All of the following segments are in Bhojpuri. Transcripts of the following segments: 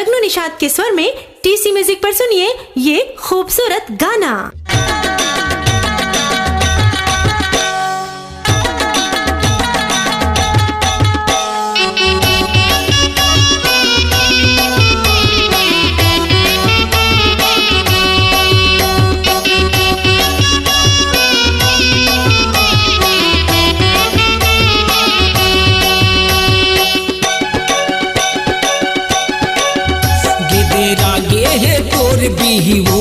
जगनू निषाद के स्वर में टीसी म्यूजिक पर सुनिए ये खूबसूरत गाना। हो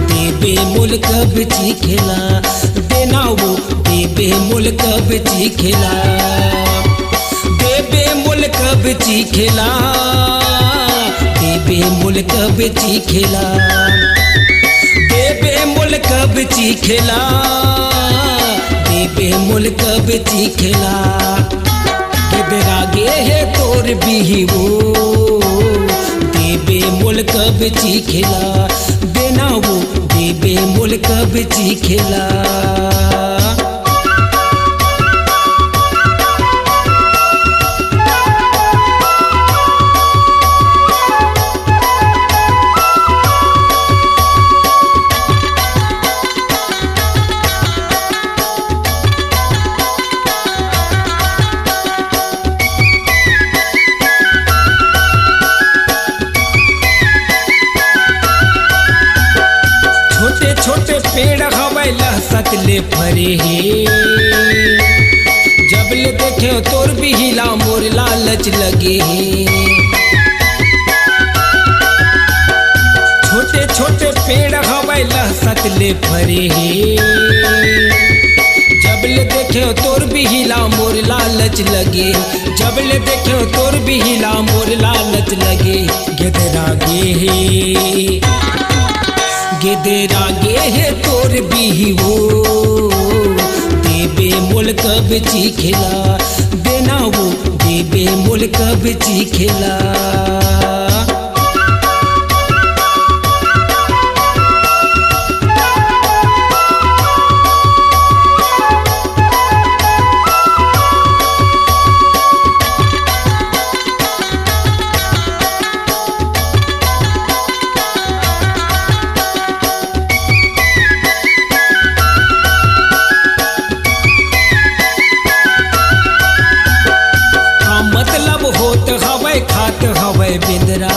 देबे मुल्क बची खेला देना वो देबे मुल्क बची खेला देबे मुल्क बची खेला देबे मुल्क बची खेला देबे मुल्क बची खेला देबे मुल्क बची खेला किधर आगे है तोर भी वो देबे मुल्क बची खेला देना वो देबे मुल्क बची खेला। पेड़ हवाई लहसतले फरे हे जब ले देखे तोर भी हिला मोर लालच लगे हे छोटे छोटे पेड़ हवाई लहसतले फरे हे जब ले देखे तोर भी हिला मोर लालच लगे जब ले देखे तोर भी हिला मोर लालच लगे गिदरा गे हे गिदरा गे है तोर भी वो देबे मुल्क बची खेला देना वो देबे मुल्क बची खेला। खात हवे बिंदरा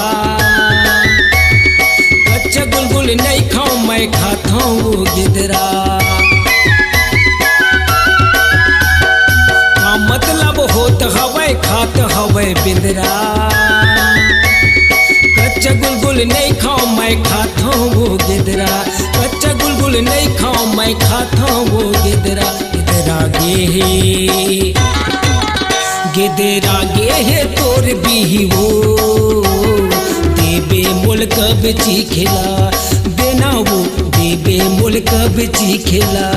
कच्चा गुलगुल नहीं खाऊं मैं खाता हूँ वो गिदरा का मतलब होत हवे खात हवे बिंदरा कच्चा गुलगुल नहीं खाऊं मैं खाता हूँ वो गिदरा कच्चा गुलगुल नहीं खाऊं मैं खाता हूँ वो गिदरा गिदरा गे हे गिदरा गे है तोर भी वो देबे मुल्क बची खेला देना वो देबे मुल्क बची खेला।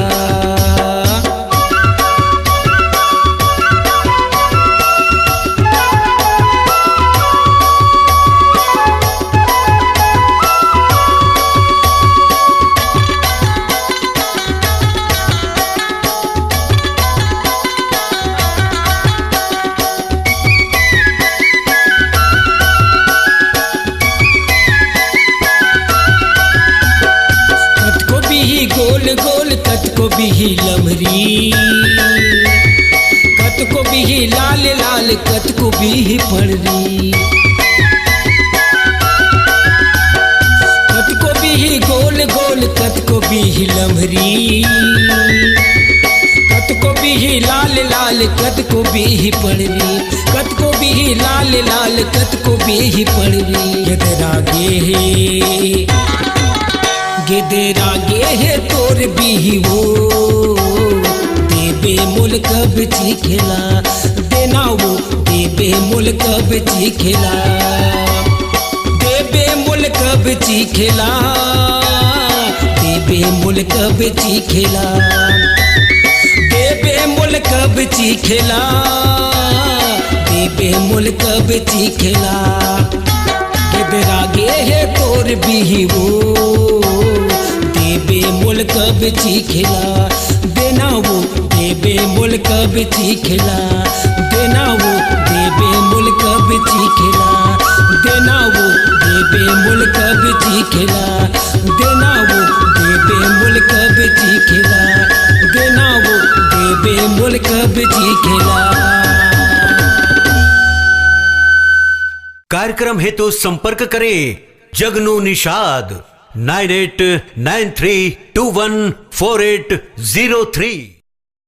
गोल गोल कत को भी लमरी कत को भी लाल लाल कत को भी पड़री कत को भी गोल गोल कत को भी लमरी कत को भी लाल लाल कत को भी पड़री कत को भी लाल लाल कत को भी पड़री गिदरा गे हे गिदरा गे है तोर भी वो देबे मुल्क बची खेला देना वो देबे मुल्क बची खेला देबे मुल्क बची खेला देबे मुल्क बची खेला देबे मुल्क बची खेला देबे मुल्क बची खेला गिदरा गे है तोर भी वो देबे मुल्क बची खेला देना वो देबे मुल्क बची खेला देना वो देबे मुल्क बची खेला चीखेला देना वो देबे मोल कब चीखेला देना वो देबे मोल कब चीखेला। कार्यक्रम हेतु संपर्क करें जगनू निषाद 9893214803।